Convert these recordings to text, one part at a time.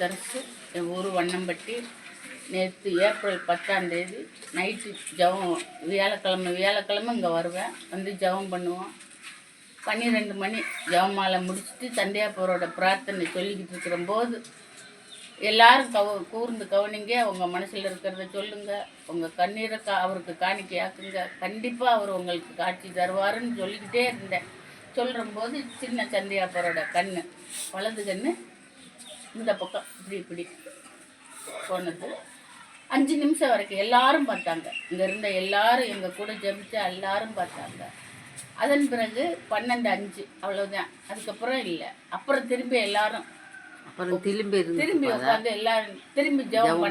தரிசு, என் ஊர் வண்ணம்பட்டி. நேற்று ஏப்ரல் 10ஆம் தேதி நைட்டு ஜபம், வியாழக்கிழமை இங்கே வருவேன். வந்து ஜபம் பண்ணுவோம். 12 மணி ஜபமாலை முடிச்சுட்டு சந்தியாப்பூரோட பிரார்த்தனை சொல்லிக்கிட்டு இருக்கிறம்போது எல்லாரும் கூர்ந்து கவனிங்க. உங்கள் மனசில் இருக்கிறத சொல்லுங்கள். உங்கள் கண்ணீரை அவருக்கு காணிக்கையாக்குங்க. கண்டிப்பாக அவர் உங்களுக்கு காட்சி தருவாருன்னு சொல்லிக்கிட்டே இருந்தேன். சொல்லும்போது சின்ன சந்தியாப்பூரோட கண், வலது கண் இந்த பக்கம் இப்படி போனது. 5 நிமிஷம் வரைக்கும் எல்லாரும் பார்த்தாங்க. இங்கே இருந்த எல்லாரும், எங்கள் கூட ஜபிச்சா எல்லாரும் பார்த்தாங்க. அதன் பிறகு 12:05 அவ்வளோதான். அதுக்கப்புறம் இல்லை. அப்புறம் திரும்பி எல்லாரும் திரும்பி உட்காந்து எல்லாரும் திரும்பி ஜெபம்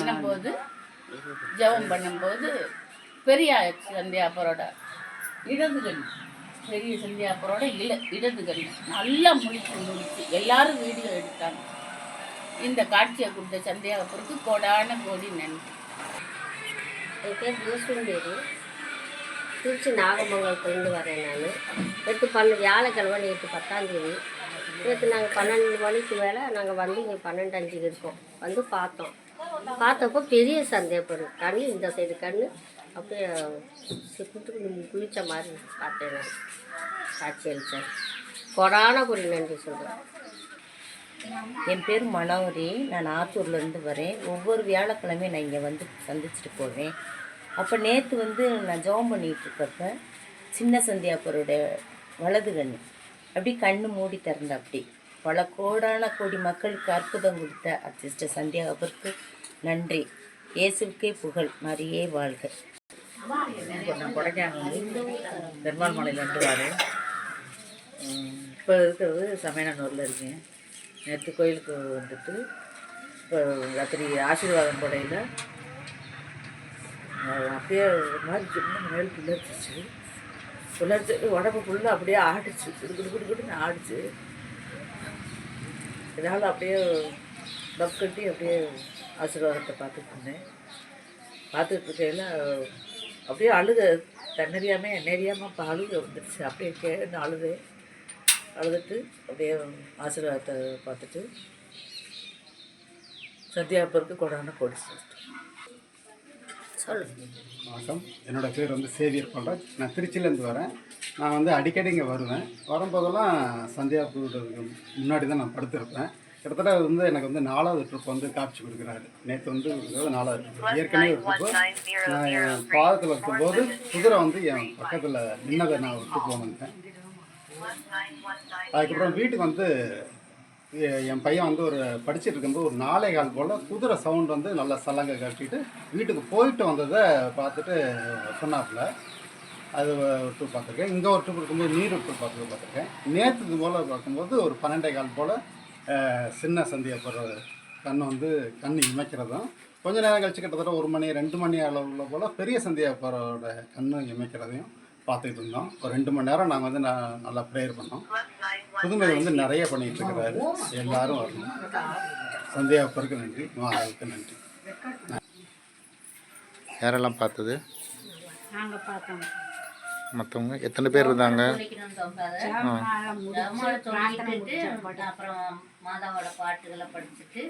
பண்ணும்போது பெரிய சந்தியாப்பரோட இடது கண், பெரிய சந்தியாப்பரோட இடது கண் நல்லா முடிச்சு எல்லாரும் வீடியோ எடுத்தாங்க. இந்த காட்சியை கொடுத்த சந்தியாப்பருக்கு கோடான கோடி நன்றி. என் பேர் பூசுந்தேரி, திருச்சி நாகமங்கலத்துலேருந்து வரேன். நான் நேற்று வியாழக்கிழமை, நேற்று 10ஆம் தேதி. நேற்று நாங்கள் 12 மணிக்கு மேலே நாங்கள் வந்து இங்கே 12:05 இருக்கோம். வந்து பார்த்தப்போ பெரிய சந்தேகப்படு கண், இந்த சைடு கண் அப்படியே குளித்த மாதிரி பார்த்தேன். நான் காட்சி அளித்தேன். கொடான ஒரு நன்றி சொல்கிறேன். என் பேர் மனோரி, நான் ஆத்தூர்லேருந்து வரேன். ஒவ்வொரு வியாழக்கிழமையும் நான் இங்கே வந்து சந்திச்சுட்டு போவேன். அப்போ நேற்று வந்து நான் ஜெபம் பண்ணிகிட்டு இருக்கப்ப சின்ன சந்தியாப்பரோட வலது கண் அப்படி கண்ணு மூடி திறந்த. அப்படி பல கோடான கோடி மக்களுக்கு அற்புதம் கொடுத்த சிஸ்டர் சந்தியாப்பருக்கு நன்றி. இயேசுக்கே புகழ், மரியே வாழ்க. நான் கொடைக்கானல் பெருமாள் மலையிலேருந்து வரேன். இப்போ இருக்கிறது சமயநல்லூரில் இருக்கேன். நேற்று கோயிலுக்கு வந்துட்டு இப்போ ராத்திரி ஆசீர்வாதம் கொடையில் அப்படியே ஒரு மாதிரி சின்ன மேல் புலர்ச்சி உடம்பு ஃபுல்லாக அப்படியே ஆடிச்சு, குடுக்குன்னு ஆடிச்சு. இதனால் அப்படியே டப் கட்டி அப்படியே ஆசீர்வாதத்தை பார்த்துட்டு இருந்தேன். பார்த்துட்டு இருக்கையில் அப்படியே அழுக நெறியாமல் இப்போ அழுக வந்துடுச்சு. அப்படியே கேன்னு அழுதுட்டு அப்படியே ஆசீர்வாதத்தை பார்த்துட்டு சந்தியாப்பருக்கு கொடான கோடி வணக்கம். என்னோடய பேர் வந்து சேவியர் பண்றாஜ். நான் திருச்சியிலேருந்து வரேன். நான் வந்து அடிக்கடி இங்கே வருவேன். வரும்போதெல்லாம் சந்தியாப்பூருக்கு முன்னாடி தான் நான் படுத்திருப்பேன். கிட்டத்தட்ட வந்து எனக்கு வந்து 4வது ட்ரிப் வந்து காட்சி கொடுக்குறாரு. நேற்று வந்து 4வது ட்ரிப். ஏற்கனவே ஒரு ட்ரிப்பு நான் என் பாதத்தில் இருக்கும்போது குதிரை வந்து என் பக்கத்தில் நின்னதை நான் விட்டு போனேன். அதுக்கப்புறம் வீட்டுக்கு வந்து என் பையன் வந்து ஒரு படிச்சுட்டு இருக்கும்போது ஒரு 4:15 போல் குதிரை சவுண்ட் வந்து நல்லா சலங்கை கட்டிட்டு வீட்டுக்கு போயிட்டு வந்ததை பார்த்துட்டு சொன்னாப்புல. அது ஒரு ட்ரிப் பார்த்துருக்கேன். இங்கே ஒரு ட்ரிப் இருக்கும்போது நீர் ட்ரிப் பார்த்துருக்கேன். நேற்று போல் பார்க்கும்போது ஒரு 12:15 போல் சின்ன சந்தியாப்பர் கண் வந்து கண் இமைக்கிறதும், கொஞ்ச நேரம் கழிச்சு கிட்டத்தட்ட 1 மணி 2 மணி அளவில் போல் பெரிய சந்தியாப்பரோட கண் இமைக்கிறதையும் பார்த்துட்டு இருந்தோம். ஒரு 2 மணி நேரம் நாங்கள் வந்து நல்லா ப்ரேயர் பண்ணோம். புதுமை வந்து நிறைய பண்ணிகிட்டு இருக்கிறாரு. எல்லாரும் வரணும். சந்தியாப்பருக்கு நன்றி, மாதாவுக்கு நன்றி. யாரெல்லாம் பார்த்தது? நாங்கள் பார்த்தோம். மற்றவங்க எத்தனை பேர் இருந்தாங்க? அப்புறம் மாதாவோட பாட்டுகளை படிச்சுட்டு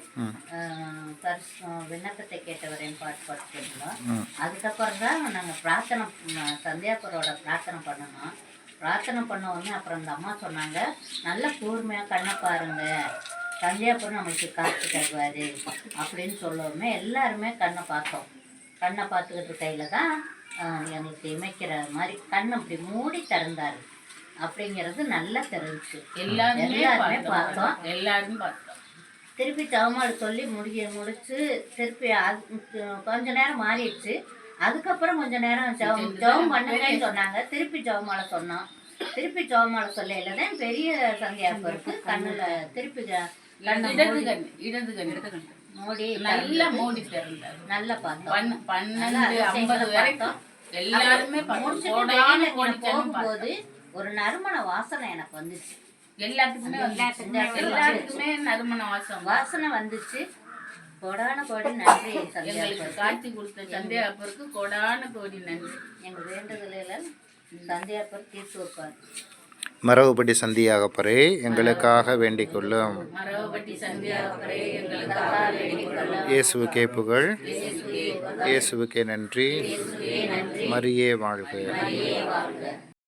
விண்ணப்பத்தை கேட்டவரேன் பாட்டு பாடிட்டு இருந்தோம். அதுக்கப்புறம் தான் நாங்கள் சந்தியாப்பரோட பிரார்த்தனை பண்ணணும். பிரார்த்தனை பண்ண உடனே அப்புறம் அந்த அம்மா சொன்னாங்க, நல்ல கூர்மையாக கண்ணை பாருங்க, சந்தியாப்பர் நமக்கு காட்சி தருவார் அப்படின்னு சொல்லவுமே எல்லாருமே கண்ணை பார்த்தோம். கண்ணை பார்த்துக்கிட்டு கையில் தான் எனக்கு இமைக்கிற மாதிரி கண் அப்படி மூடி திறந்தாரு அப்படிங்கிறது நல்லா தெரிஞ்சிச்சு. எல்லாருமே பார்த்தோம். திருப்பி ஜெபமாலை சொல்லி முடிச்சு திருப்பி கொஞ்ச நேரம் மாறிடுச்சு. அதுக்கப்புறம் கொஞ்ச நேரம் ஜெபம் பண்ணுங்கன்னு சொன்னாங்க. திருப்பி ஜெபமாலை சொன்னோம். திருப்பி ஜெபமாலை சொல்லையில தான் பெரிய சந்தியாப்பருக்கு கண்ணுல திருப்பி இடது கண் மூடி நல்லா மூடி திறந்தாரு. நல்லா பார்த்தோம். 12:50 வரைக்கும் எல்லாருமே போகும்போது ஒரு நறுமண வாசனை எனக்கு வந்துச்சு. எல்லாத்துக்குமே நறுமண வாசனை வந்துச்சு. கோடான கோடி நன்றி. எங்களுக்கு காட்சி கொடுத்த சந்தியாப்பருக்கு கோடான கோடி நன்றி. எங்கள் வேண்டுதலில் சந்தியாப்பர் தீர்த்து வைப்பார். மரவுப்பட்டி சந்தியாகப்பரே எங்களுக்காக வேண்டிக் கொள்ளும். மரவப்பட்டி சந்தியாகப்பரே எங்களுக்காக வேண்டிக் கொள்ளும். இயேசுவுக்கே புகழ், இயேசுவுக்கே நன்றி, மரியே வாழ்க. மரியே வாழ்க.